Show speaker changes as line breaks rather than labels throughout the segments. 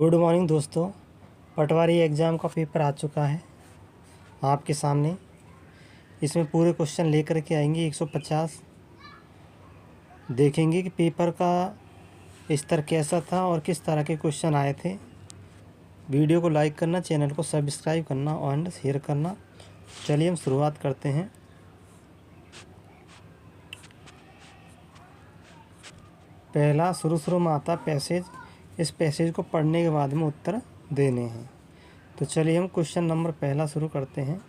Good morning दोस्तों। पटवारी exam का paper आ चुका है आपके सामने। इसमें पूरे क्वेश्चन लेकर के आएंगे 150। देखेंगे कि पेपर का स्तर कैसा था और किस तरह के क्वेश्चन आए थे। वीडियो को लाइक करना, चैनल को सब्सक्राइब करना और शेयर करना। चलिए हम शुरुआत करते हैं। पहला शुरू में आता पैसेज। इस पैसेज को पढ़ने के बाद में उत्तर देने हैं। तो चलिए हम क्वेश्चन नंबर पहला शुरू करते हैं।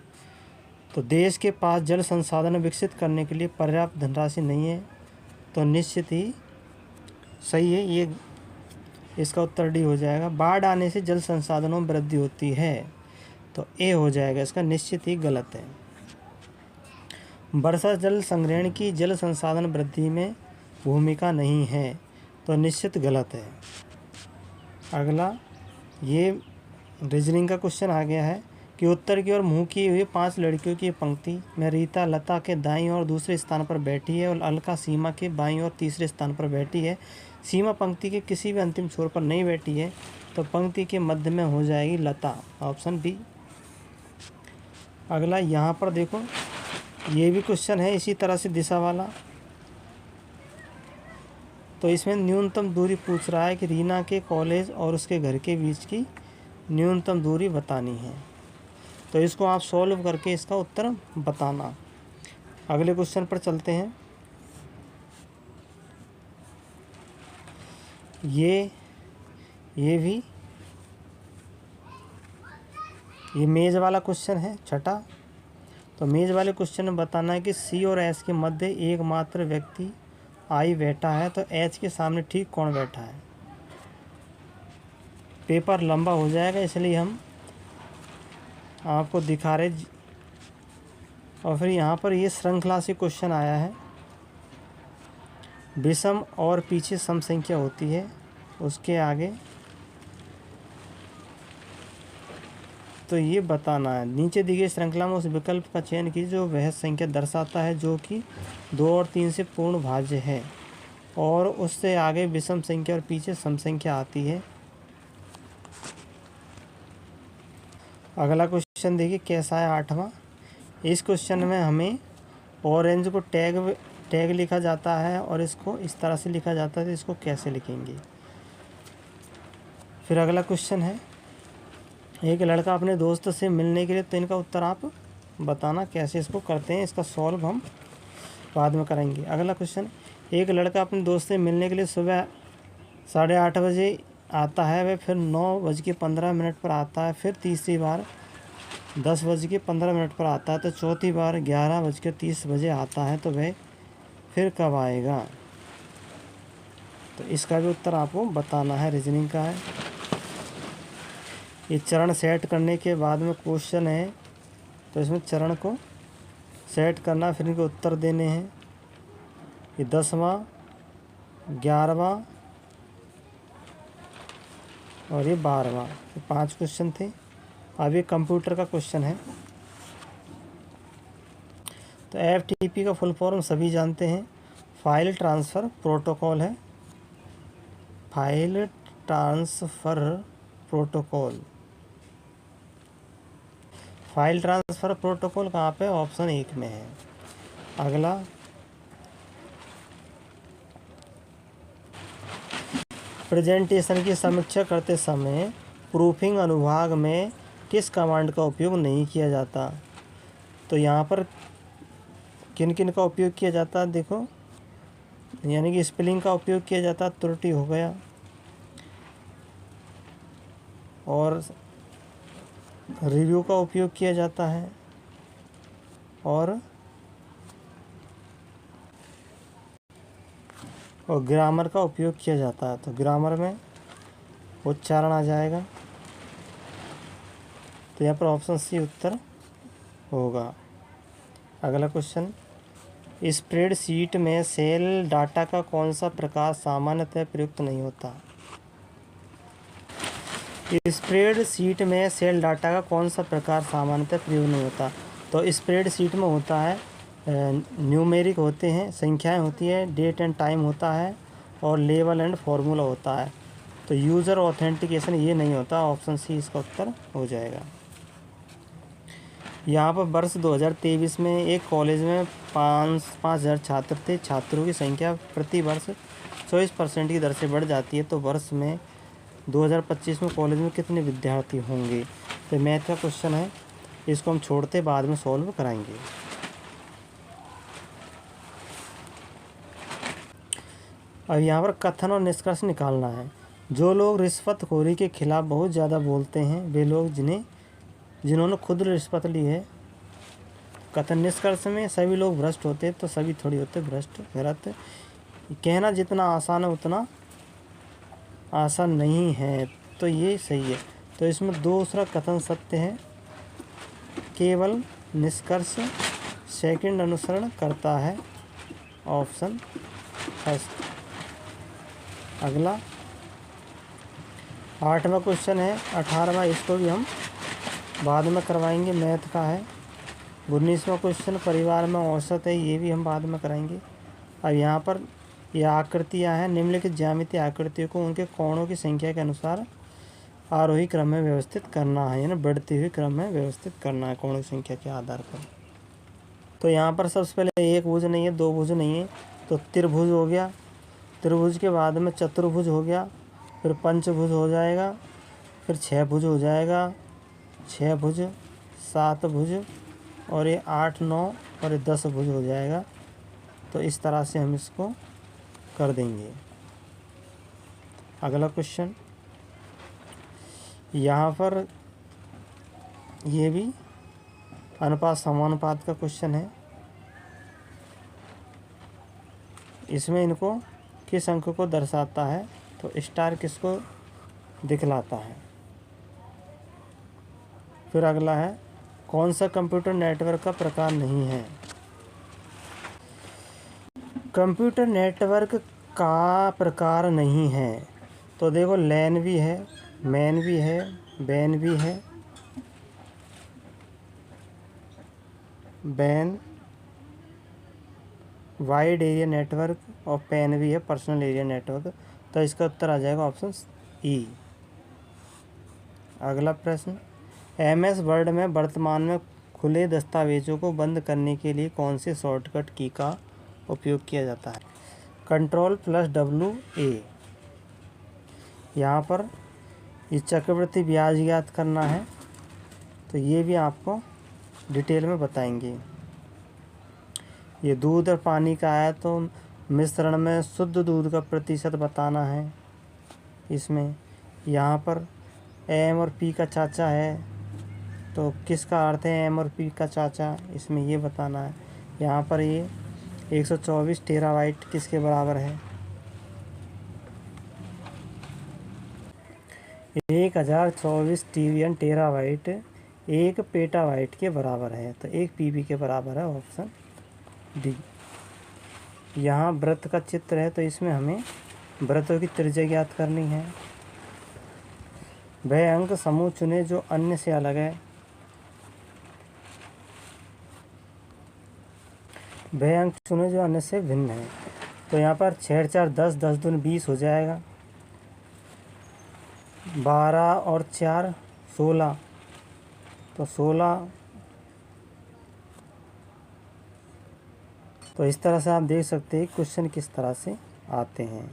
तो देश के पास जल संसाधन विकसित करने के लिए पर्याप्त धनराशि नहीं है। तो निश्चित ही सही है, ये इसका उत्तर डी हो जाएगा। बाढ़ आने से जल संसाधनों में वृद्धि होती है, तो ए हो जाएगा इसका, निश्चित ही गलत है। वर्षा जल संग्रहण की जल संसाधन वृद्धि में भूमिका नहीं है, तो निश्चित गलत है। अगला ये रीजनिंग का क्वेश्चन आ गया है कि उत्तर की ओर मुँह किए हुए 5 लड़कियों की पंक्ति में रीता लता के दाईं ओर दूसरे स्थान पर बैठी है और अलका सीमा के बाईं ओर तीसरे स्थान पर बैठी है। सीमा पंक्ति के किसी भी अंतिम छोर पर नहीं बैठी है, तो पंक्ति के मध्य में हो जाएगी लता, ऑप्शन बी। अगला यहाँ पर देखो, ये भी क्वेश्चन है इसी तरह से दिशा वाला। तो इसमें न्यूनतम दूरी पूछ रहा है कि रीना के कॉलेज और उसके घर के बीच की न्यूनतम दूरी बतानी है। तो इसको आप सॉल्व करके इसका उत्तर बताना। अगले क्वेश्चन पर चलते हैं। ये मेज़ वाला क्वेश्चन है, छठा। तो मेज़ वाले क्वेश्चन में बताना है कि सी और एस के मध्य एकमात्र व्यक्ति आई बैठा है, तो एच के सामने ठीक कौन बैठा है। पेपर लंबा हो जाएगा, इसलिए हम आपको दिखा रहे। और फिर यहाँ पर ये श्रृंखला से क्वेश्चन आया है। विषम और पीछे सम संख्या होती है, उसके आगे तो ये बताना है। नीचे दी गई श्रृंखला में उस विकल्प का चयन कीजिए जो वह संख्या दर्शाता है जो कि 2 और 3 से पूर्ण भाज्य है और उससे आगे विषम संख्या और पीछे सम संख्या आती है। अगला क्वेश्चन देखिए कैसा है, 8वां। इस क्वेश्चन में हमें ऑरेंज को टैग लिखा जाता है और इसको इस तरह से लिखा जाता है, तो इसको कैसे लिखेंगे। फिर अगला क्वेश्चन है, एक लड़का अपने दोस्त से मिलने के लिए, तो इनका उत्तर आप बताना कैसे इसको करते हैं। इसका सॉल्व हम बाद में करेंगे। अगला क्वेश्चन, एक लड़का अपने दोस्त से मिलने के लिए सुबह 8:30 बजे आता है, वह फिर 9:15 पर आता है, फिर तीसरी बार 10:15 पर आता है, तो चौथी बार 11:30 बजे आता है, तो वह फिर कब आएगा। तो इसका भी उत्तर आपको बताना है, रीजनिंग का है। ये चरण सेट करने के बाद में क्वेश्चन है, तो इसमें चरण को सेट करना, फिर इनके उत्तर देने हैं। ये 10वां, 11वां और ये 12वां, ये 5 क्वेश्चन थे। अब ये कंप्यूटर का क्वेश्चन है। तो FTP का फुल फॉर्म सभी जानते हैं, फाइल ट्रांसफ़र प्रोटोकॉल है। File transfer protocol, file transfer protocol कहाँ पे, ऑप्शन 1 में है। अगला, प्रेजेंटेशन की समीक्षा करते समय प्रूफिंग अनुभाग में किस कमांड का उपयोग नहीं किया जाता। तो यहाँ पर किन किन का उपयोग किया जाता है देखो, यानी कि स्पेलिंग का उपयोग किया जाता, त्रुटि हो गया, और रिव्यू का उपयोग किया जाता है, और ग्रामर का उपयोग किया जाता है। तो ग्रामर में उच्चारण आ जाएगा, तो यहाँ पर ऑप्शन सी उत्तर होगा। अगला क्वेश्चन, स्प्रेडशीट में सेल डाटा का कौन सा प्रकार सामान्यतः प्रयुक्त नहीं होता। स्प्रेडशीट में सेल डाटा का कौन सा प्रकार सामान्यतः प्रयोग नहीं होता। तो स्प्रेडशीट में होता है न्यूमेरिक होते हैं, संख्याएं होती है, डेट एंड टाइम होता है, और लेवल एंड फॉर्मूला होता है। तो यूज़र ऑथेंटिकेशन ये नहीं होता, ऑप्शन सी इसका उत्तर हो जाएगा। यहाँ पर वर्ष 2023 में एक कॉलेज में 5,000 छात्र थे। छात्रों की संख्या प्रति वर्ष 24% की दर से बढ़ जाती है, तो वर्ष में 2025 में कॉलेज में कितने विद्यार्थी होंगे। तो मैथ का क्वेश्चन है, इसको हम छोड़ते बाद में सॉल्व कराएंगे। अब यहाँ पर कथन और निष्कर्ष निकालना है। जो लोग रिश्वतखोरी के खिलाफ बहुत ज़्यादा बोलते हैं वे लोग जिन्होंने खुद रिश्वत ली है। कथन निष्कर्ष में सभी लोग भ्रष्ट होते, तो सभी थोड़ी होते भ्रष्ट, गलत। कहना जितना आसान है उतना आसान नहीं है, तो ये सही है। तो इसमें दूसरा कथन सत्य है, केवल निष्कर्ष सेकंड अनुसरण करता है, ऑप्शन फर्स्ट। अगला 8वां क्वेश्चन है, 18वां इसको भी हम बाद में करवाएंगे, मैथ का है। 19वां क्वेश्चन परिवार में औसत है, ये भी हम बाद में कराएंगे। अब यहाँ पर ये आकृतियाँ हैं, निम्नलिखित ज्यामितीय आकृतियों को उनके कोणों की संख्या के अनुसार आरोही क्रम में व्यवस्थित करना है, यानी बढ़ते हुए क्रम में व्यवस्थित करना है कोणों की संख्या के आधार पर। तो यहाँ पर सबसे पहले एक भुज नहीं है, दो भुज नहीं है, तो त्रिभुज हो गया। त्रिभुज के बाद में चतुर्भुज हो गया, फिर पंचभुज हो जाएगा, फिर 6 भुज हो जाएगा, 6 भुज, 7 भुज, और ये 8, 9 और ये 10 भुज हो जाएगा। तो इस तरह से हम इसको कर देंगे। अगला क्वेश्चन, यहाँ पर ये भी अनुपात समानुपात का क्वेश्चन है। इसमें इनको किस अंक को दर्शाता है, तो स्टार किसको दिखलाता है। फिर अगला है, कौन सा कंप्यूटर नेटवर्क का प्रकार नहीं है। कंप्यूटर नेटवर्क का प्रकार नहीं है, तो देखो लैन भी है, मैन भी है, बैन भी है, बैन वाइड एरिया नेटवर्क, और पैन भी है, पर्सनल एरिया नेटवर्क। तो इसका उत्तर आ जाएगा ऑप्शन ई। अगला प्रश्न, MS वर्ड में वर्तमान में खुले दस्तावेजों को बंद करने के लिए कौन से शॉर्टकट की का उपयोग किया जाता है। Ctrl+WA। यहाँ पर ये चक्रवृद्धि ब्याज ज्ञात करना है, तो ये भी आपको डिटेल में बताएंगे। ये दूध और पानी का है, तो मिश्रण में शुद्ध दूध का प्रतिशत बताना है इसमें। यहाँ पर M और P का चाचा है, तो किसका अर्थ है M और P का चाचा, इसमें ये बताना है। यहाँ पर ये 124 टेराबाइट किसके बराबर है, 1024 TBN टेराबाइट 1 पेटाबाइट के बराबर है, तो 1 PB के बराबर है, ऑप्शन डी। यहाँ वृत्त का चित्र है, तो इसमें हमें वृत्तों की त्रिज्या ज्ञात करनी है। वह अंक समूह चुने जो अन्य से अलग है। वह अंक चुने जो अन्य से भिन्न है। तो यहाँ पर 6 4 10, 10 दूनी 20 हो जाएगा। 12 और 4 16, तो 16। तो इस तरह से आप देख सकते हैं क्वेश्चन किस तरह से आते हैं।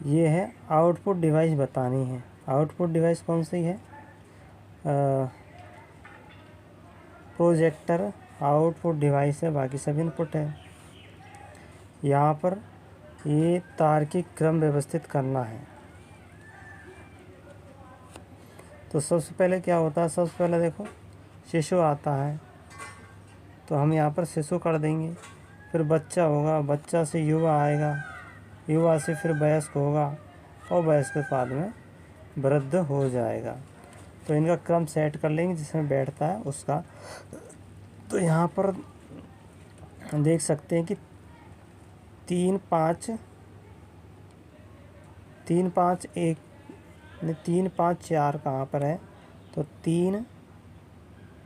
ये है आउटपुट डिवाइस बतानी है। आउटपुट डिवाइस कौन सी है, प्रोजेक्टर आउटपुट डिवाइस है, बाकी सब इनपुट है। यहाँ पर ये तार्किक क्रम व्यवस्थित करना है। तो सबसे पहले क्या होता है, सबसे पहले देखो शिशु आता है, तो हम यहाँ पर शिशु कर देंगे। फिर बच्चा होगा, बच्चा से युवा आएगा, युवा से फिर वयस्क होगा, और वयस्क के बाद में वृद्ध हो जाएगा। तो इनका क्रम सेट कर लेंगे जिसमें बैठता है उसका। तो यहाँ पर हम देख सकते हैं कि 3 5 1 3 5 4 कहाँ पर है, तो 3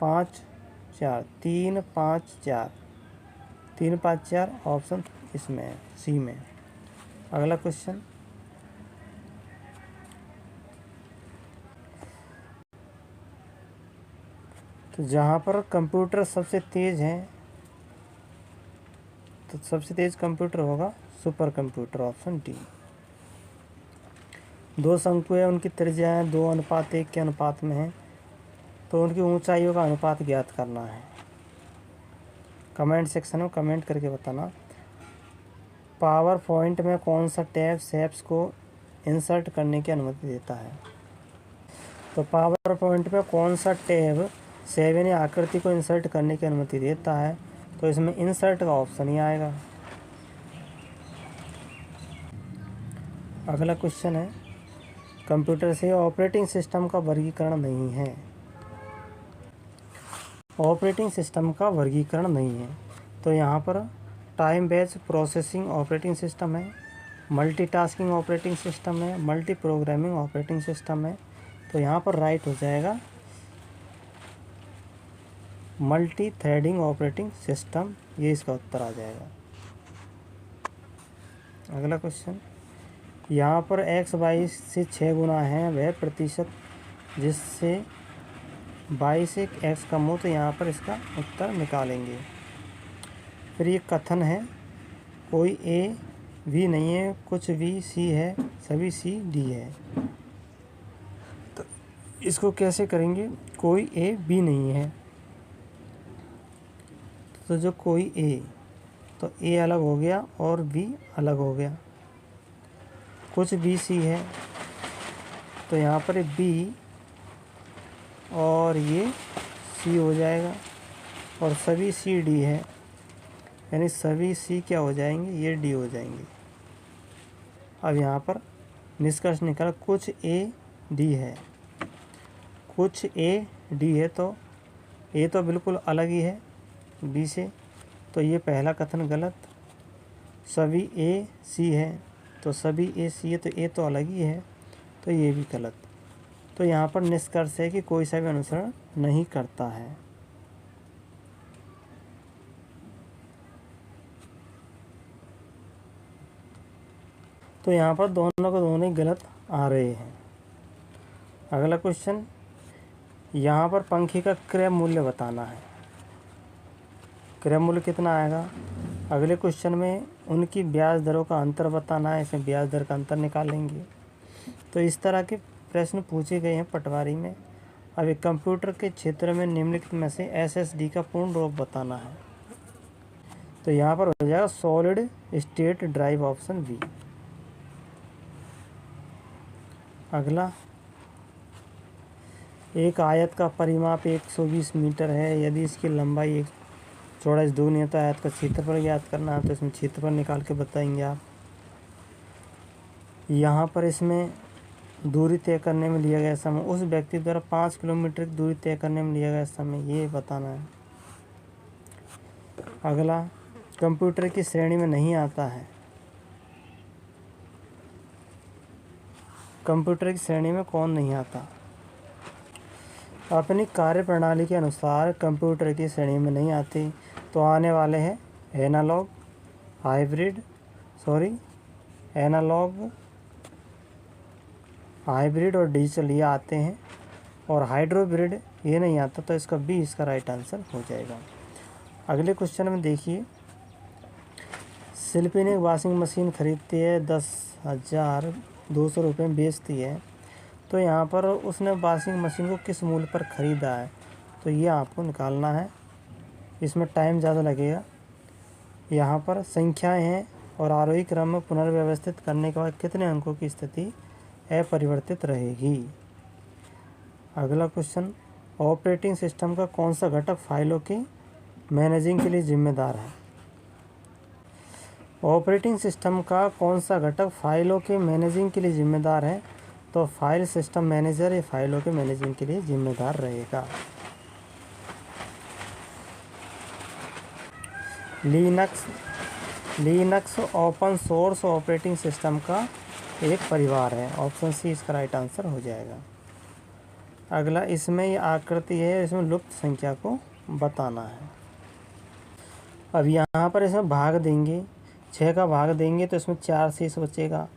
5 4 3 5 4 3 5 4 ऑप्शन इसमें है, सी में। अगला क्वेश्चन, तो जहाँ पर कंप्यूटर सबसे तेज़ है तो सबसे तेज़ कंप्यूटर होगा सुपर कंप्यूटर, ऑप्शन डी। दो शंकु है, उनकी त्रिज्याएँ 2:1 के अनुपात में है, तो उनकी ऊंचाइयों का अनुपात ज्ञात करना है। कमेंट सेक्शन में कमेंट करके बताना। पावर पॉइंट में कौन सा टैब शेप्स को इंसर्ट करने की अनुमति देता है? तो पावर पॉइंट में कौन सा टैब शेप यानी आकृति को इंसर्ट करने की अनुमति देता है? तो इसमें इंसर्ट का ऑप्शन ही आएगा। अगला क्वेश्चन है, कंप्यूटर से ऑपरेटिंग सिस्टम का वर्गीकरण नहीं है। ऑपरेटिंग सिस्टम का वर्गीकरण नहीं है, तो यहाँ पर time based processing operating system है, मल्टीटास्किंग ऑपरेटिंग सिस्टम है, मल्टी प्रोग्रामिंग ऑपरेटिंग सिस्टम है। तो यहाँ पर राइट हो जाएगा मल्टी थ्रेडिंग ऑपरेटिंग सिस्टम, ये इसका उत्तर आ जाएगा। अगला क्वेश्चन, यहाँ पर x 22 से 6 गुना है वह प्रतिशत जिससे 22 से x कम हो, तो यहाँ पर इसका उत्तर निकालेंगे। फिर ये कथन है, कोई a भी नहीं है, कुछ भी c है, सभी c d है। तो इसको कैसे करेंगे? कोई a भी नहीं है, तो जो कोई a, तो a अलग हो गया और b अलग हो गया। कुछ बी सी है, तो यहाँ पर b और ये c हो जाएगा, और सभी c d है, यानी सभी c क्या हो जाएंगे? ये d हो जाएंगे। अब यहाँ पर निष्कर्ष निकाल, कुछ a d है, कुछ a d है, तो a तो बिल्कुल अलग ही है b से, तो ये पहला कथन गलत। सभी a c है, तो सभी a c है, तो a तो अलग ही है, तो ये भी गलत। तो यहाँ पर निष्कर्ष है कि कोई सा भी अनुसरण नहीं करता है। तो यहाँ पर दोनों को दोनों ही गलत आ रहे हैं। अगला क्वेश्चन, यहाँ पर पंखे का क्रय मूल्य बताना है। क्रय मूल्य कितना आएगा? अगले क्वेश्चन में उनकी ब्याज दरों का अंतर बताना है, इसमें ब्याज दर का अंतर निकालेंगे। तो इस तरह के प्रश्न पूछे गए हैं पटवारी में। अब एक कंप्यूटर के क्षेत्र में निम्नलिखित में से SSD का पूर्ण रूप बताना है। तो यहाँ पर हो जाएगा solid state drive, option B. अगला, एक आयत का परिमाप 120 मीटर है, यदि इसकी लंबाई 1 चौड़ाई 2 नहीं है तो आयत का क्षेत्रफल ज्ञात करना है। तो इसमें क्षेत्रफल निकाल के बताएंगे आप। यहाँ पर इसमें दूरी तय करने में लिया गया समय, उस व्यक्ति द्वारा 5 किलोमीटर की दूरी तय करने में लिया गया समय, ये बताना है। अगला, कंप्यूटर की श्रेणी में नहीं आता है। कंप्यूटर की श्रेणी में कौन नहीं आता? अपनी कार्यप्रणाली के अनुसार कंप्यूटर की श्रेणी में नहीं आती, तो आने वाले हैं एनालॉग, हाइब्रिड और डिजिटल, ये आते हैं। और हाइड्रोब्रिड ये नहीं आता, तो इसका बी इसका राइट आंसर हो जाएगा। अगले क्वेश्चन में देखिए, शिल्पी ने एक वॉशिंग मशीन खरीदती है, 10,200 रुपये में बेचती है। तो यहाँ पर उसने वॉशिंग मशीन को किस मूल्य पर ख़रीदा है? तो ये आपको निकालना है, इसमें टाइम ज़्यादा लगेगा। यहाँ पर संख्याएं हैं और आरोही क्रम में पुनर्व्यवस्थित करने के बाद कितने अंकों की स्थिति अपरिवर्तित रहेगी। अगला क्वेश्चन, ऑपरेटिंग सिस्टम का कौन सा घटक फाइलों के मैनेजिंग के लिए जिम्मेदार है? ऑपरेटिंग सिस्टम का कौन सा घटक फाइलों के मैनेजिंग के लिए जिम्मेदार है? तो फाइल सिस्टम मैनेजर ये फाइलों के मैनेजिंग के लिए जिम्मेदार रहेगा। Linux open source operating system का एक परिवार है, ऑप्शन सी इसका राइट आंसर हो जाएगा। अगला, इसमें ये आकृति है, इसमें लुप्त संख्या को बताना है। अब यहाँ पर इसमें भाग देंगे, 6 का भाग देंगे तो इसमें 4 शेष बचेगा।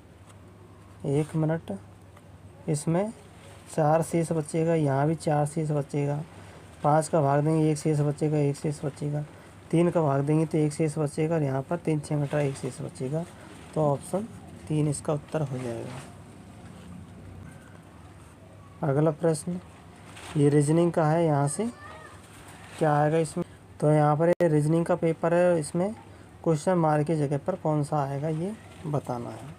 1 मिनट, इसमें 4 शेष बचेगा, यहाँ भी 4 शेष बचेगा। 5 का भाग देंगे 1 शेष बचेगा, 1 शेष बचेगा। 3 का भाग देंगे तो 1 शेष बचेगा और यहाँ पर 3 6 घटा 1 शेष बचेगा। तो ऑप्शन 3 इसका उत्तर हो जाएगा। अगला प्रश्न, ये रीजनिंग का है, यहाँ से क्या आएगा इसमें? तो यहाँ पर ये रीजनिंग का पेपर है, इसमें क्वेश्चन मार्क की जगह पर कौन सा आएगा ये बताना है।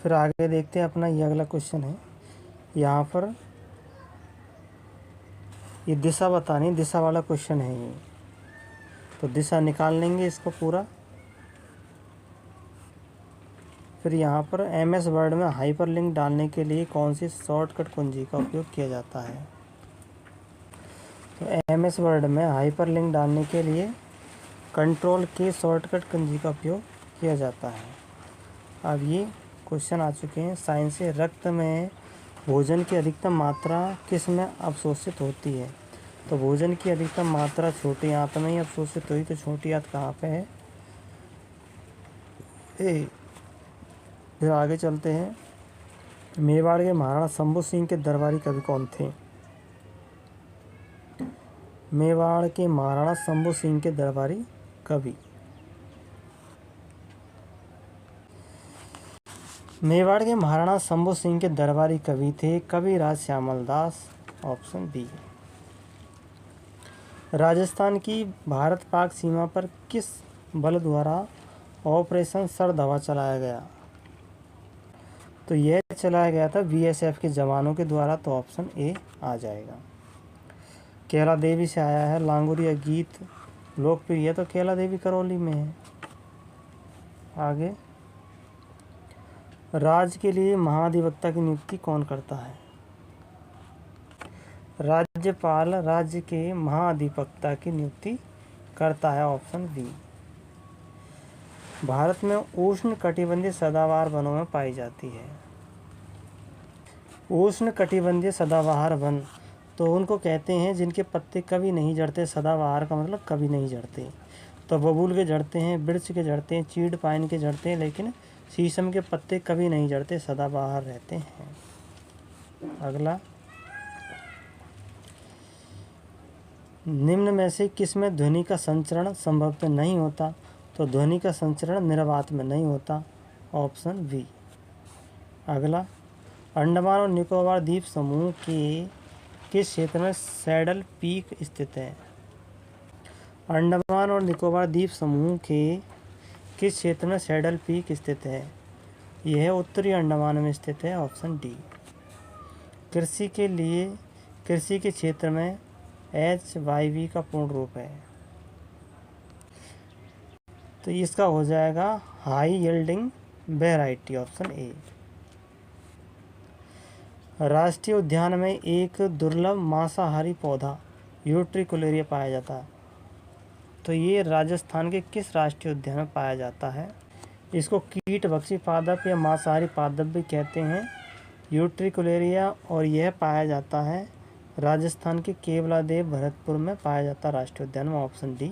फिर आगे देखते हैं अपना ये अगला क्वेश्चन है। यहाँ पर ये दिशा बतानी, दिशा वाला क्वेश्चन है ये। तो दिशा निकाल लेंगे इसको पूरा। फिर यहाँ पर MS वर्ड में हाइपरलिंक डालने के लिए कौन सी शॉर्टकट कुंजी का उपयोग किया जाता है? तो MS वर्ड में हाइपरलिंक डालने के लिए कंट्रोल के शॉर्टकट कुंजी का उपयोग किया जाता है। अब ये क्वेश्चन आ चुके हैं साइंस से। रक्त में भोजन की अधिकतम मात्रा किस में अवशोषित होती है? तो भोजन की अधिकतम मात्रा छोटी आंत में ही अवशोषित हुई। तो छोटी आंत कहाँ पे है? ए। फिर आगे चलते हैं। मेवाड़ के महाराणा शंभू सिंह के दरबारी कवि कौन थे? मेवाड़ के महाराणा शंभू सिंह के दरबारी कवि, मेवाड़ के महाराणा शंभू सिंह के दरबारी कवि थे कविराज श्यामल दास। Option B. राजस्थान की भारत पाक सीमा पर किस बल द्वारा ऑपरेशन सरद हवा चलाया गया? तो यह चलाया गया था BSF के जवानों के द्वारा। तो ऑप्शन ए आ जाएगा। कैला देवी से आया है, लांगुरिया गीत लोकप्रिय है, तो कैला देवी करौली में है। आगे, राज्य के लिए महाधिवक्ता की नियुक्ति कौन करता है? राज्यपाल राज्य के महाधिवक्ता की नियुक्ति करता है। Option B. भारत में उष्ण कटिबंधीय सदाबहार वनों में पाई जाती है। उष्ण कटिबंधीय सदाबहार वन तो उनको कहते हैं जिनके पत्ते कभी नहीं झड़ते। सदाबहार का मतलब कभी नहीं झड़ते। तो बबूल के झड़ते हैं, वृक्ष के झड़ते हैं, चीड़ पाइन के झड़ते हैं, लेकिन शीशम के पत्ते कभी नहीं झड़ते, सदाबहार रहते हैं। अगला, निम्न में से किसमें ध्वनि का संचरण संभवतः नहीं होता? तो ध्वनि का संचरण निर्वात में नहीं होता। Option B. अगला, अंडमान और निकोबार द्वीप समूह के किस क्षेत्र में सैडल पीक स्थित है? अंडमान और निकोबार द्वीप समूह के किस क्षेत्र में सैडल पीक स्थित है? यह उत्तरी अंडमान में स्थित है। Option D. कृषि के क्षेत्र में HYV का पूर्ण रूप है। तो इसका हो जाएगा high yielding variety. Option A. राष्ट्रीय उद्यान में एक दुर्लभ मांसाहारी पौधा यूट्रिकुलेरिया पाया जाता है। तो ये राजस्थान के किस राष्ट्रीय उद्यान में पाया जाता है? इसको कीटभक्षी पादप या मांसाहारी पादप भी कहते हैं, यूट्रिकुलेरिया। और यह पाया जाता है राजस्थान के केवलादेव भरतपुर में पाया जाता है राष्ट्रीय उद्यान में। ऑप्शन डी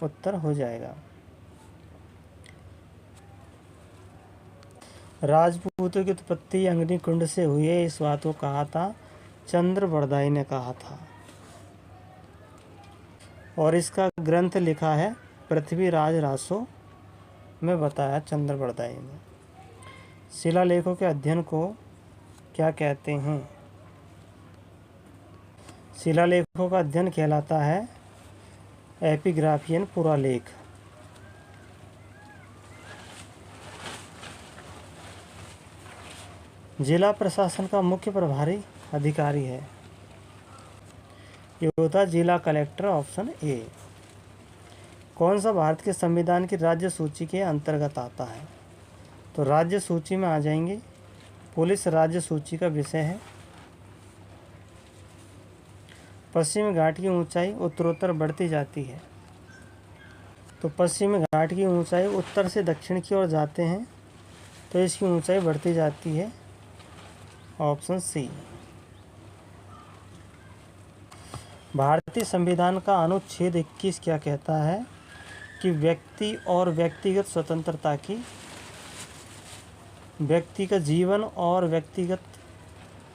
उत्तर हो जाएगा। राजपूतों की उत्पत्ति अग्निकुंड से हुई है, इस बात को कहा था चंद्रबरदाई ने कहा था। और इसका ग्रंथ लिखा है पृथ्वीराज रासो में बताया चंद्रबरदाई ने। शिलालेखों के अध्ययन को क्या कहते हैं? शिलालेखों का अध्ययन कहलाता है एपिग्राफियन पुरालेख। जिला प्रशासन का मुख्य प्रभारी अधिकारी है, ये होता है जिला कलेक्टर। Option A. कौन सा भारत के संविधान की राज्य सूची के अंतर्गत आता है? तो राज्य सूची में आ जाएंगे, पुलिस राज्य सूची का विषय है। पश्चिमी घाट की ऊंचाई उत्तरोत्तर बढ़ती जाती है। तो पश्चिमी घाट की ऊंचाई उत्तर से दक्षिण की ओर जाते हैं, तो इसकी ऊंचाई बढ़ती जाती है। Option C. भारतीय संविधान का अनुच्छेद 21 क्या कहता है? कि व्यक्ति और व्यक्तिगत स्वतंत्रता की, व्यक्ति का जीवन और व्यक्तिगत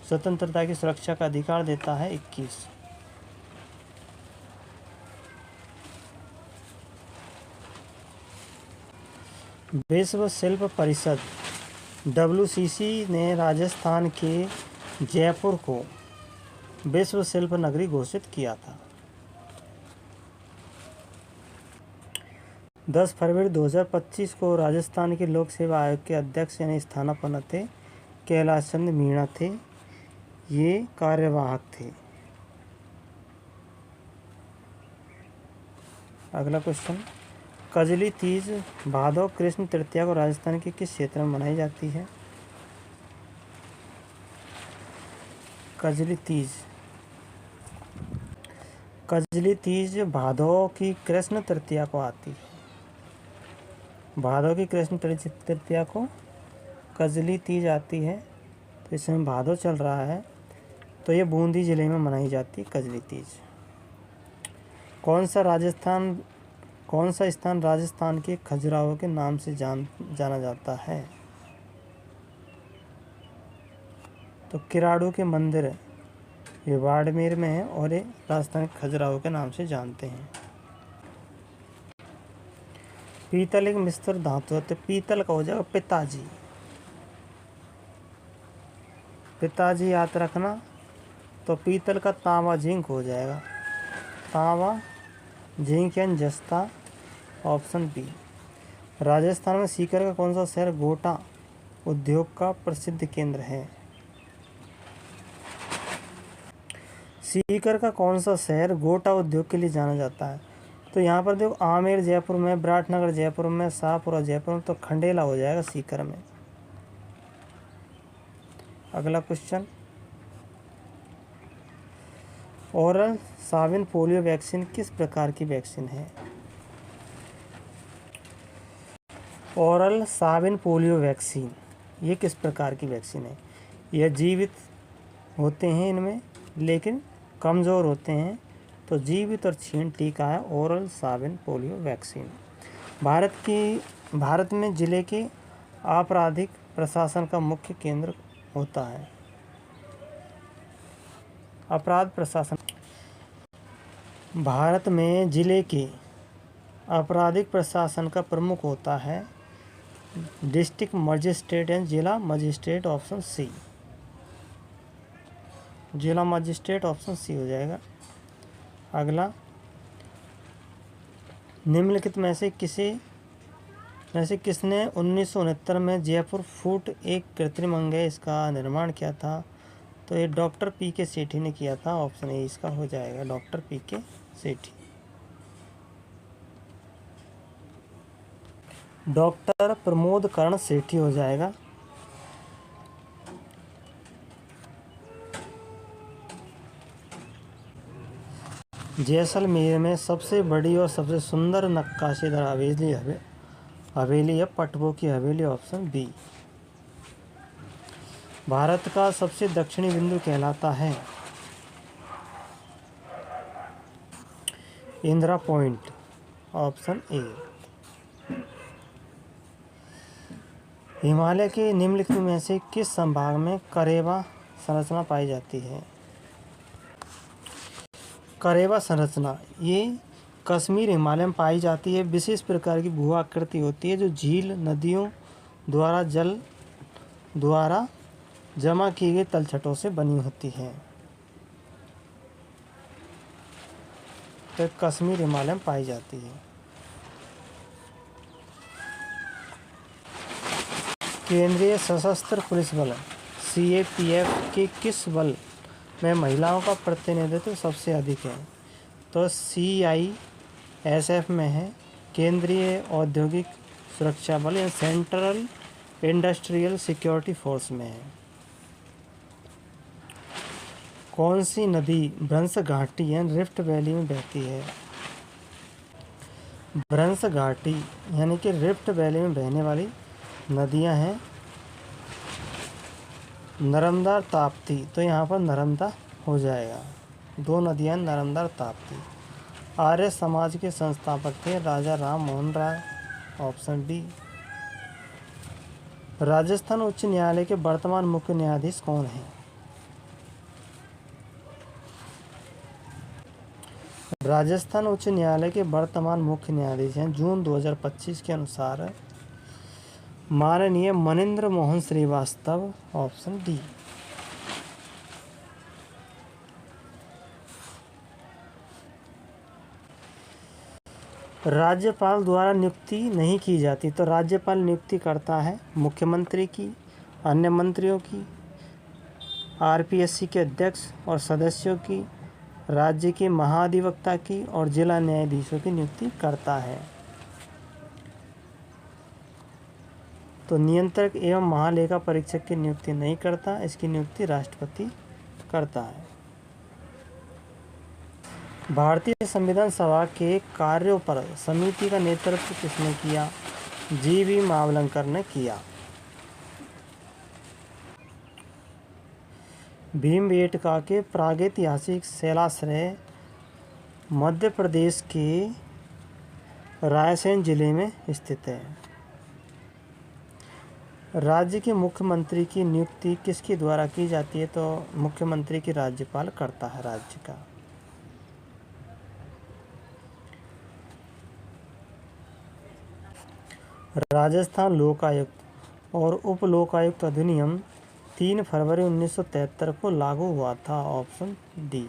स्वतंत्रता की सुरक्षा का अधिकार देता है? 21। विश्व शिल्प परिषद WCC ने राजस्थान के जयपुर को विश्व शिल्प नगरी घोषित किया था। 10 फरवरी 2025 को राजस्थान के लोक सेवा आयोग के अध्यक्ष यानी स्थानापन्न थे कैलाश चंद मीणा थे, ये कार्यवाहक थे। अगला क्वेश्चन, कजली तीज भादौ कृष्ण तृतीया को राजस्थान के किस क्षेत्र में मनाई जाती है? कजली तीज भादौ की कृष्ण तृतीया को आती है। भादौ की कृष्ण तृतीया को कजली तीज आती है, तो इसमें भादौ चल रहा है, तो ये बूंदी जिले में मनाई जाती है कजली तीज। कौन सा स्थान राजस्थान के खजुराहो के नाम से जाना जाता है? तो किराड़ू के मंदिर ये बाड़मेर में है और ये राजस्थान के खजुराहो के नाम से जानते हैं। पीतल एक मिश्र धातु है, तो पीतल का हो जाएगा पिताजी याद रखना। तो पीतल का तांबा जिंक हो जाएगा, तांबा जिंक एंड जस्ता, ऑप्शन बी। राजस्थान में सीकर का कौन सा शहर गोटा उद्योग का प्रसिद्ध केंद्र है? सीकर का कौन सा शहर गोटा उद्योग के लिए जाना जाता है? तो यहाँ पर देखो आमेर जयपुर में, विराटनगर जयपुर में, शाहपुरा जयपुर में, तो खंडेला हो जाएगा सीकर में। अगला question, oral Sawin polio vaccine किस प्रकार की वैक्सीन है? ओरल साविन पोलियो वैक्सीन ये किस प्रकार की वैक्सीन है? यह जीवित होते हैं इनमें, लेकिन कमज़ोर होते हैं, तो जीवित और छीण टीका है oral Sawin polio vaccine. Bharat में जिले के आपराधिक प्रशासन का मुख्य केंद्र होता है। अपराध प्रशासन भारत में जिले के आपराधिक प्रशासन का प्रमुख होता है डिस्ट्रिक्ट मजिस्ट्रेट एंड जिला मजिस्ट्रेट, ऑप्शन सी। जिला मजिस्ट्रेट ऑप्शन सी हो जाएगा। अगला, निम्नलिखित में से किसने 1969 में जयपुर फूट एक कृत्रिम अंग है इसका निर्माण किया था? तो ये डॉक्टर PK सेठी ने किया था, ऑप्शन ए इसका हो जाएगा, डॉक्टर PK सेठी। डॉक्टर प्रमोद कर्ण सेठी हो जाएगा। जैसलमेर में सबसे बड़ी और सबसे सुंदर नक्काशीदार हवेली है पटवों की हवेली, ऑप्शन बी। भारत का सबसे दक्षिणी बिंदु कहलाता है Indira point, option A. Himalaya के निम्नलिखित में से किस संभाग में करेवा संरचना पाई जाती है? करेवा संरचना ये कश्मीर हिमालय में पाई जाती है। विशेष प्रकार की भू आकृति होती है जो झील नदियों द्वारा जल द्वारा जमा की गई तलछटों से बनी होती है। तो कश्मीर हिमालय में पाई जाती है। केंद्रीय सशस्त्र पुलिस बल CAPF के किस बल में महिलाओं का प्रतिनिधित्व सबसे अधिक है? तो CISF में है, केंद्रीय औद्योगिक सुरक्षा बल या सेंट्रल इंडस्ट्रियल सिक्योरिटी फोर्स में है। कौन सी नदी भ्रंश घाटी यानी रिफ्ट वैली में बहती है? भ्रंश घाटी यानी कि रिफ्ट वैली में बहने वाली नदियां हैं नर्मदा ताप्ती, तो यहाँ पर नर्मदा हो जाएगा। दो नदियां नर्मदा और ताप्ती। आर्य समाज के संस्थापक थे राजा राम मोहन राय, ऑप्शन बी। राजस्थान उच्च न्यायालय के वर्तमान मुख्य न्यायाधीश कौन हैं? राजस्थान उच्च न्यायालय के वर्तमान मुख्य न्यायाधीश हैं जून 2025 के अनुसार माननीय मनिंद्र मोहन श्रीवास्तव, ऑप्शन डी। राज्यपाल द्वारा नियुक्ति नहीं की जाती, तो राज्यपाल नियुक्ति करता है मुख्यमंत्री की, अन्य मंत्रियों की, आरपीएससी के अध्यक्ष और सदस्यों की, राज्य के महाधिवक्ता की और जिला न्यायाधीशों की नियुक्ति करता है। तो नियंत्रक एवं महालेखा परीक्षक की नियुक्ति नहीं करता, इसकी नियुक्ति राष्ट्रपति करता है। भारतीय संविधान सभा के कार्यों पर समिति का नेतृत्व किसने किया? जी.वी. मावलंकर ने किया। भीमबेटका के प्रागैतिहासिक शैलाश्रय मध्य प्रदेश के रायसेन जिले में स्थित है। राज्य के मुख्यमंत्री की नियुक्ति किसके द्वारा की जाती है? तो मुख्यमंत्री की राज्यपाल करता है राज्य का। राजस्थान लोकायुक्त और उप लोकायुक्त अधिनियम 3 फरवरी 1973 को लागू हुआ था, ऑप्शन डी।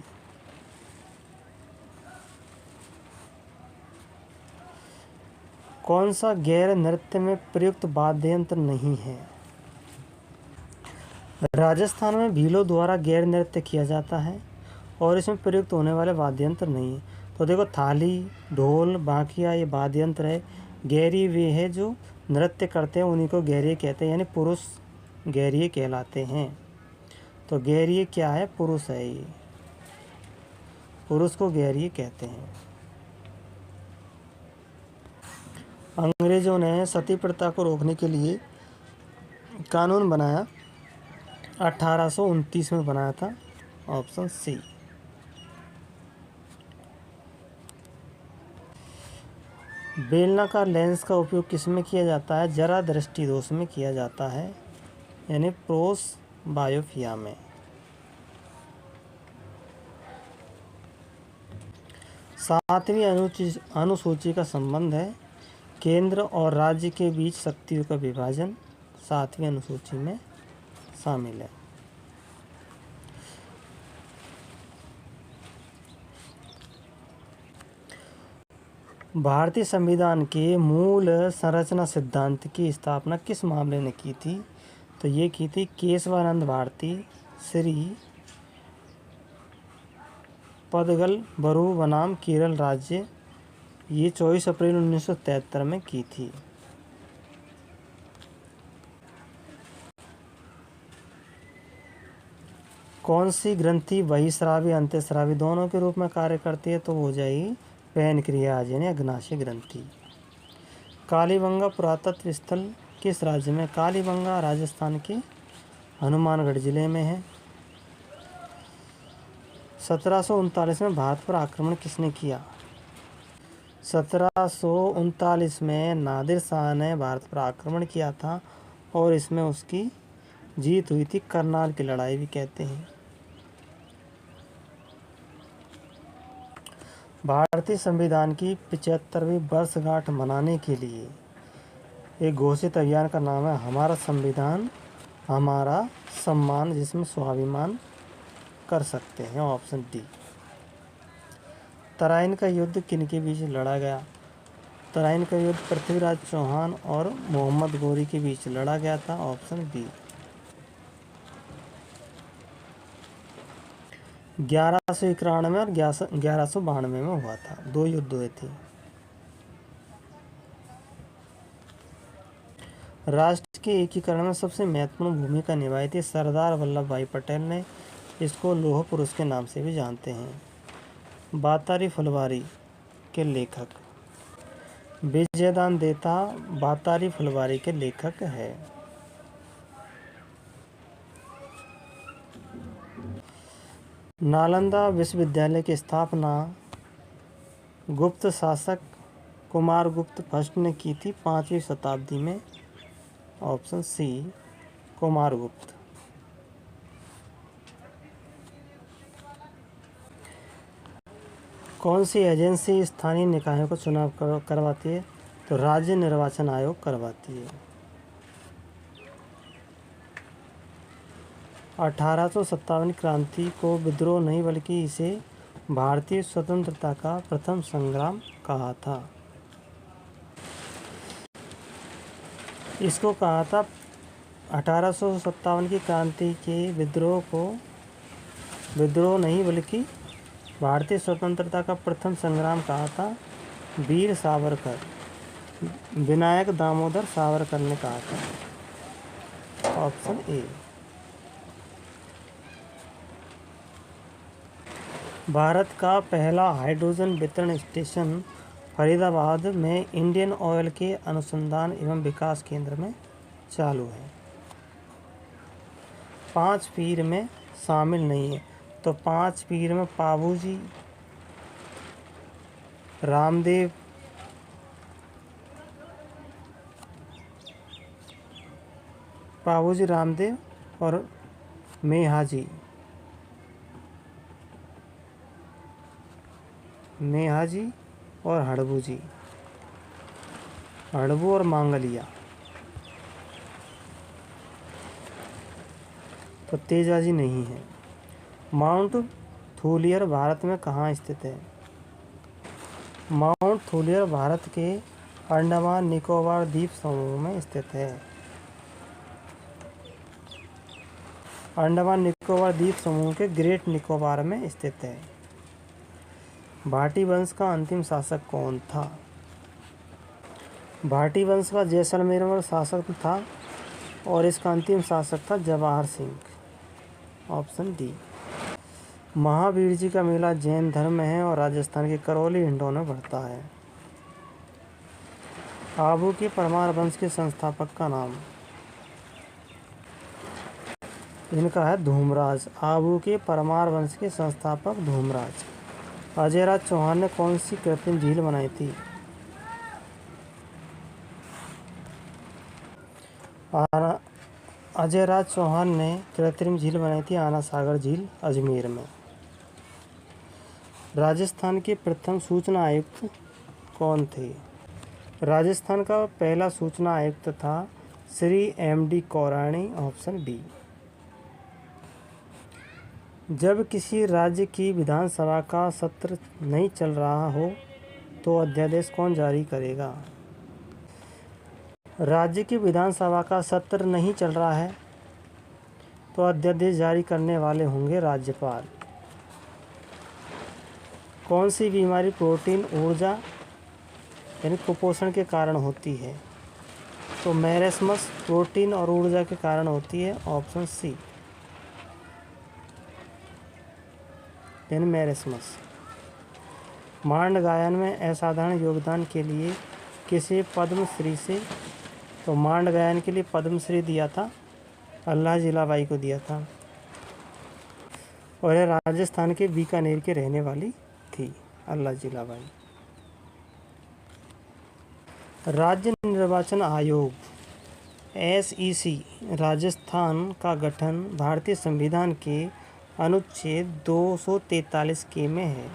कौन सा गैर नृत्य में प्रयुक्त वाद्य यंत्र नहीं है? राजस्थान में भीलों द्वारा गैर नृत्य किया जाता है और इसमें प्रयुक्त होने वाले वाद्य यंत्र नहीं है। तो देखो, थाली, ढोल, बांकिया ये वाद्य यंत्र है। गैरी वे है जो नृत्य करते हैं, उन्हीं को गैरिये कहते हैं, यानी पुरुष गैरिये कहलाते हैं। तो गैरिये क्या है? पुरुष है। ये पुरुष को गैरिये कहते हैं। अंग्रेजों ने सती प्रथा को रोकने के लिए कानून बनाया, 1829 में बनाया था, ऑप्शन सी। बेलनाकार लेंस का उपयोग किस में किया जाता है? जरा दृष्टि दोष में किया जाता है, यानी प्रोसबायोपिया में। सातवीं अनुसूची का संबंध है केंद्र और राज्य के बीच शक्तियों का विभाजन, सातवीं अनुसूची में शामिल है। भारतीय संविधान के मूल संरचना सिद्धांत की स्थापना किस मामले ने की थी? तो ये की थी केशवानंद भारती श्री पदगल बरू बनाम केरल राज्य, ये 24 अप्रैल 1973 में की थी। कौन सी ग्रंथि बहिस्रावी अंतःस्रावी दोनों के रूप में कार्य करती है? तो हो जाएगी पैनक्रियाज यानी अग्नाशय ग्रंथि। कालीबंगा पुरातत्व स्थल किस राज्य में? कालीबंगा राजस्थान के हनुमानगढ़ जिले में है। 1739 में भारत पर आक्रमण किसने किया? 1739 में नादिर शाह ने भारत पर आक्रमण किया था और इसमें उसकी जीत हुई थी, करनाल की लड़ाई भी कहते हैं। भारतीय संविधान की 75वीं वर्षगांठ मनाने के लिए एक घोषित अभियान का नाम है हमारा संविधान हमारा सम्मान, जिसमें स्वाभिमान कर सकते हैं, ऑप्शन डी। तराइन का युद्ध किन के बीच लड़ा गया? तराइन का युद्ध पृथ्वीराज चौहान और मोहम्मद गोरी के बीच लड़ा गया था, ऑप्शन बी। 1191 और 1192 में हुआ था, 2 युद्ध हुए थे। राष्ट्र के एकीकरण में सबसे महत्वपूर्ण भूमिका निभाई थी सरदार वल्लभ भाई पटेल ने, इसको लौह पुरुष के नाम से भी जानते हैं। बातारी फुलवारी के लेखक विजयदान देता बातारी फुलवारी के लेखक है। नालंदा विश्वविद्यालय की स्थापना गुप्त शासक कुमारगुप्त फर्स्ट ने की थी 5वीं शताब्दी में, ऑप्शन सी कुमारगुप्त। कौन सी एजेंसी स्थानीय निकायों का चुनाव करवाती है? तो राज्य निर्वाचन आयोग करवाती है। 1857 क्रांति को विद्रोह नहीं बल्कि इसे भारतीय स्वतंत्रता का प्रथम संग्राम कहा था। इसको कहा था 1857 की क्रांति के विद्रोह को विद्रोह नहीं बल्कि भारतीय स्वतंत्रता का प्रथम संग्राम कहा था वीर सावरकर, विनायक दामोदर सावरकर ने कहा था। Option A. भारत का पहला हाइड्रोजन वितरण स्टेशन फरीदाबाद में इंडियन ऑयल के अनुसंधान एवं विकास केंद्र में चालू है। 5 पीर में शामिल नहीं है। तो 5 पीर में पाबूजी रामदेव, और मेहाजी और हड़बू और मांगलिया। तो तेजाजी नहीं है। माउंट थूलियर भारत में कहाँ स्थित है? माउंट थूलियर भारत के अंडमान निकोबार द्वीप समूह में स्थित है। अंडमान निकोबार द्वीप समूह के ग्रेट निकोबार में स्थित है। भाटी वंश का अंतिम शासक कौन था? भाटी वंश का जैसलमेर में शासक था और इसका अंतिम शासक था जवाहर सिंह। Option D. महावीर जी का मेला जैन धर्म में है और राजस्थान के करौली हिंडौन में पड़ता है। आबू के परमार वंश के संस्थापक का नाम? इनका है धूमराज। आबू के परमार वंश के संस्थापक धूमराज। अजयराज चौहान ने कौन सी कृत्रिम झील बनाई थी? अजयराज चौहान ने कृत्रिम झील बनाई थी आना सागर झील अजमेर में। राजस्थान के प्रथम सूचना आयुक्त कौन थे? राजस्थान का पहला सूचना आयुक्त था श्री M.D. कौराणी। Option B. जब किसी राज्य की विधानसभा का सत्र नहीं चल रहा हो तो अध्यादेश कौन जारी करेगा? राज्य की विधानसभा का सत्र नहीं चल रहा है तो अध्यादेश जारी करने वाले होंगे राज्यपाल। कौन सी बीमारी प्रोटीन ऊर्जा यानी कुपोषण के कारण होती है? तो मैरेस्मस प्रोटीन और ऊर्जा के कारण होती है। ऑप्शन सी यानी मैरेस्मस। मांड गायन में असाधारण योगदान के लिए किसे पद्मश्री से? तो मांड गायन के लिए पद्मश्री दिया था अल्लाह जिलाबाई को दिया था और यह राजस्थान के बीकानेर के रहने वाली थी अल्लाह जिलाबाई। राज्य निर्वाचन आयोग SEC राजस्थान का गठन भारतीय संविधान के अनुच्छेद 243 के में है।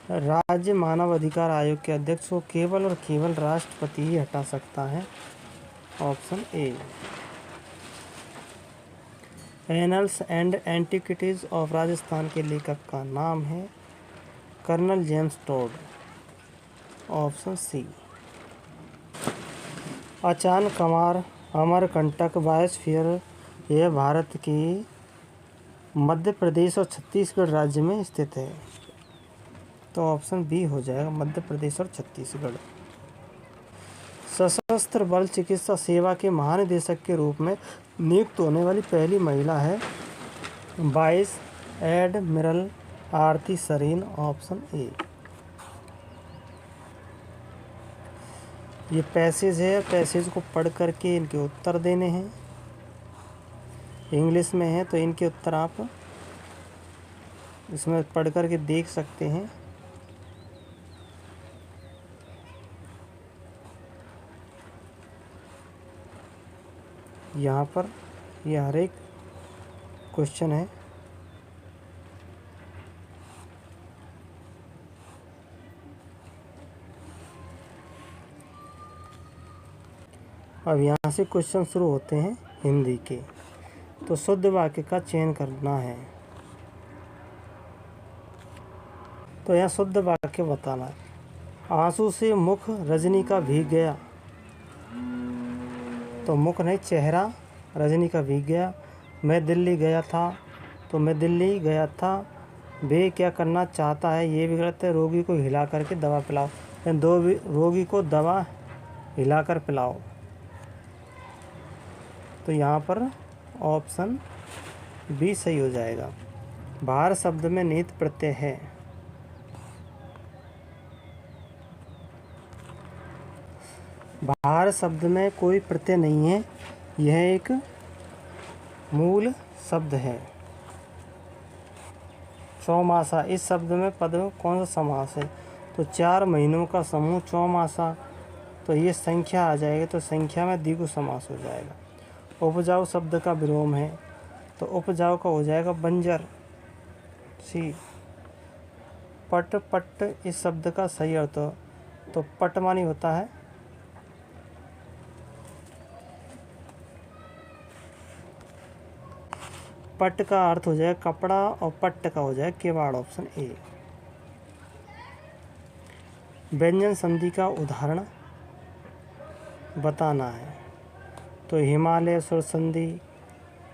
राज्य मानव अधिकार आयोग के अध्यक्ष को केवल और केवल राष्ट्रपति ही हटा सकता है। Option A. Annals and antiquities of Rajasthan के लेखक का नाम है colonel James Tod. Option C. Achanakmar Amarkantak biosphere यह भारत के मध्य प्रदेश और छत्तीसगढ़ राज्य में स्थित है। तो ऑप्शन बी हो जाएगा, मध्य प्रदेश और छत्तीसगढ़। सशस्त्र बल चिकित्सा सेवा के महानिदेशक के रूप में नियुक्त होने वाली पहली महिला है vice admiral Aarti Sarin. Option A. ये पैसेज है, पैसेज को पढ़ करके इनके उत्तर देने हैं। इंग्लिश में है तो इनके उत्तर आप इसमें पढ़ करके देख सकते हैं। यहाँ पर यह हर एक क्वेश्चन है। अब यहाँ से क्वेश्चन शुरू होते हैं हिंदी के। तो शुद्ध वाक्य का चयन करना है। तो यहाँ शुद्ध वाक्य बताना है। आंसू से मुख रजनी का भीग गया। तो मुख नहीं, चेहरा रजनी का भीग गया। मैं दिल्ली गया था। तो मैं दिल्ली गया था। वे क्या करना चाहता है, ये भी गलत है। रोगी को हिला करके दवा पिलाओ। रोगी को दवा हिलाकर पिलाओ। तो यहाँ पर ऑप्शन बी सही हो जाएगा। बाहर शब्द में निहित प्रत्यय है। बाहर शब्द में कोई प्रत्यय नहीं है, यह एक मूल शब्द है। चौमासा, इस शब्द में पद में कौन सा समास है? तो 4 महीनों का समूह चौमासा। तो ये संख्या आ जाएगी, तो संख्या में द्विगु समास हो जाएगा। उपजाऊ शब्द का विलोम है। तो उपजाऊ का हो जाएगा बंजर। सी। पट, पट इस शब्द का सही अर्थ तो पट मानी होता है पट का अर्थ हो जाएगा कपड़ा और पट्ट का हो जाएगा किवाड़। Option A. व्यंजन संधि का उदाहरण बताना है। तो हिमालय सुर संधि,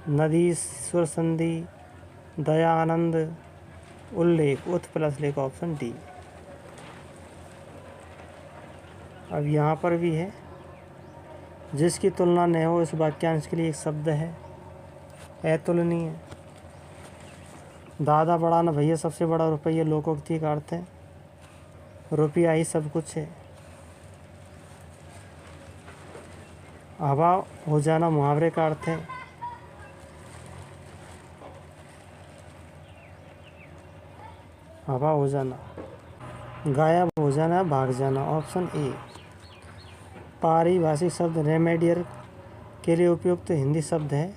नदी सुर संधि, दयानंद, उल्लेख, उत प्लस लेख। Option D. अब यहाँ पर भी है, जिसकी तुलना न हो इस वाक्यांश के लिए एक शब्द है अतुलनीय। दादा बड़ा न भैया सबसे बड़ा रुपया लोकोक्ति का अर्थ है रुपया ही सब कुछ है। हवा हो जाना मुहावरे का अर्थ है हवा हो जाना। गायब हो जाना, भाग जाना। Option A. पारिभाषिक शब्द रेमेडियर के लिए उपयुक्त हिंदी शब्द है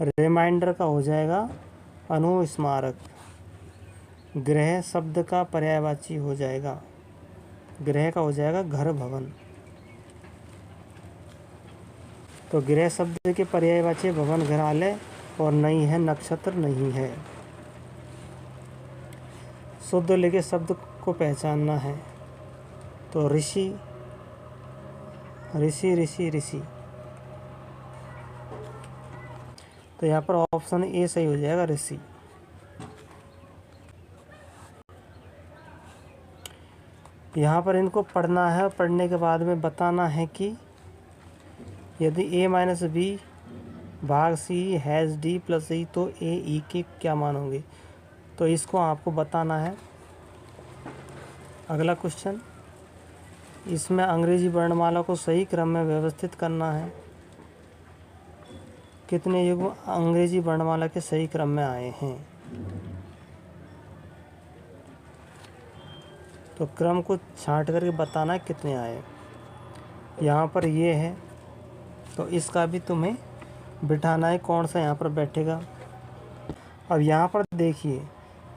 रिमाइंडर का हो जाएगा अनुस्मारक। गृह शब्द का पर्यायवाची हो जाएगा, गृह का हो जाएगा घर भवन। तो गृह शब्द के पर्यायवाची भवन घरालय और नहीं है नक्षत्र नहीं है। शुद्ध लिखित शब्द को पहचानना है। तो ऋषि, ऋषि, ऋषि, ऋषि। तो यहाँ पर ऑप्शन ए सही हो जाएगा ऋषि। यहाँ पर इनको पढ़ना है और पढ़ने के बाद में बताना है कि यदि a माइनस बी भाग सी हैज़ डी प्लस ई तो ए ई के क्या मान होंगे। तो इसको आपको बताना है। अगला क्वेश्चन, इसमें अंग्रेजी वर्णमाला को सही क्रम में व्यवस्थित करना है। कितने युग अंग्रेजी वर्णमाला के सही क्रम में आए हैं। तो क्रम को छांट करके बताना है कितने आए। यहाँ पर ये है तो इसका भी तुम्हें बिठाना है कौन सा यहाँ पर बैठेगा। अब यहाँ पर देखिए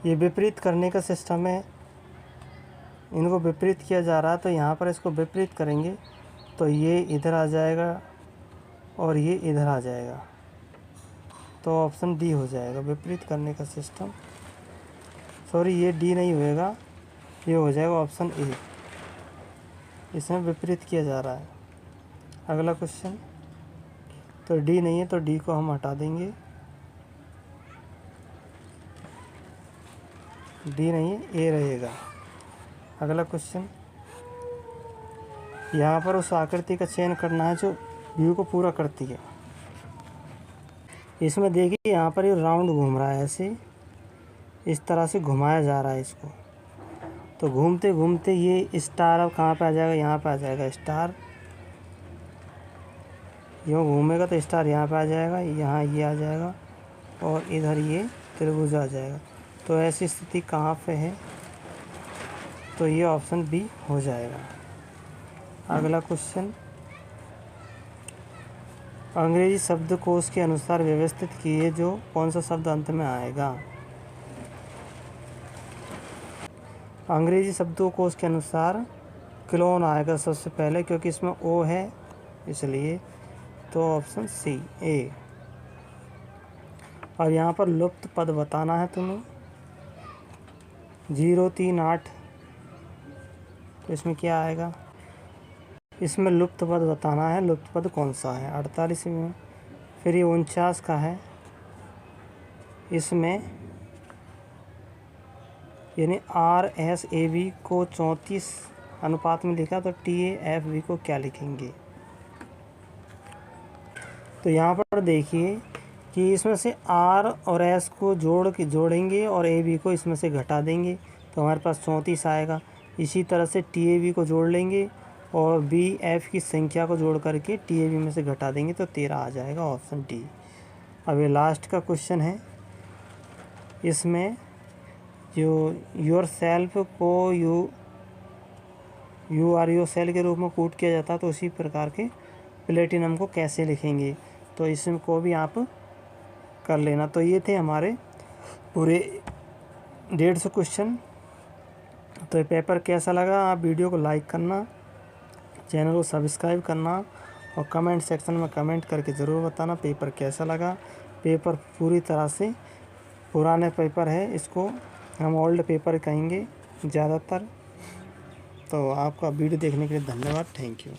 ये विपरीत करने का सिस्टम है, इनको विपरीत किया जा रहा है। तो यहाँ पर इसको विपरीत करेंगे तो ये इधर आ जाएगा और ये इधर आ जाएगा। तो ऑप्शन डी हो जाएगा विपरीत करने का सिस्टम। सॉरी ये डी नहीं होएगा, ये हो जाएगा ऑप्शन ए। इसमें विपरीत किया जा रहा है। अगला क्वेश्चन, तो डी नहीं है तो डी को हम हटा देंगे। डी नहीं है, ए रहेगा। अगला क्वेश्चन, यहाँ पर उस आकृति का चयन करना है जो व्यू को पूरा करती है। इसमें देखिए यहाँ पर ये राउंड घूम रहा है, ऐसे इस तरह से घुमाया जा रहा है इसको। तो घूमते घूमते ये स्टार अब कहाँ पे आ जाएगा, यहाँ पे आ जाएगा स्टार। यूँ घूमेगा तो स्टार यहाँ पे आ जाएगा, यहाँ ये आ जाएगा और इधर ये त्रिभुज आ जाएगा। तो ऐसी स्थिति कहाँ पे है, तो ये ऑप्शन बी हो जाएगा। अगला क्वेश्चन, अंग्रेजी शब्दकोश के अनुसार व्यवस्थित किए जो कौन सा शब्द अंत में आएगा। अंग्रेजी शब्दकोश के अनुसार क्लोन आएगा सबसे पहले, क्योंकि इसमें ओ है इसलिए। तो ऑप्शन सी ए। और यहाँ पर लुप्त पद बताना है तुम्हें 038। तो इसमें क्या आएगा, इसमें लुप्त पद बताना है, लुप्त पद कौन सा है 48 में। फिर ये 49 का है, इसमें यानी RSAV को 34 अनुपात में लिखा, तो TAFV को क्या लिखेंगे। तो यहाँ पर देखिए कि इसमें से R और S को जोड़ेंगे और AB को इसमें से घटा देंगे, तो हमारे पास 34 आएगा। इसी तरह से TAV को जोड़ लेंगे और BF की संख्या को जोड़ करके TAV में से घटा देंगे, तो 13 आ जाएगा, ऑप्शन डी। अब ये लास्ट का क्वेश्चन है, इसमें जो योर सेल्फ को यू आर योर सेल के रूप में कोट किया जाता है, तो उसी प्रकार के प्लेटिनम को कैसे लिखेंगे, तो इसको भी आप कर लेना। तो ये थे हमारे पूरे 150 क्वेश्चन। तो ये पेपर कैसा लगा, आप वीडियो को लाइक करना, चैनल को सब्सक्राइब करना और कमेंट सेक्शन में कमेंट करके ज़रूर बताना पेपर कैसा लगा। पेपर पूरी तरह से पुराने पेपर है, इसको हम ओल्ड पेपर कहेंगे ज़्यादातर। तो आपका वीडियो देखने के लिए धन्यवाद, थैंक यू।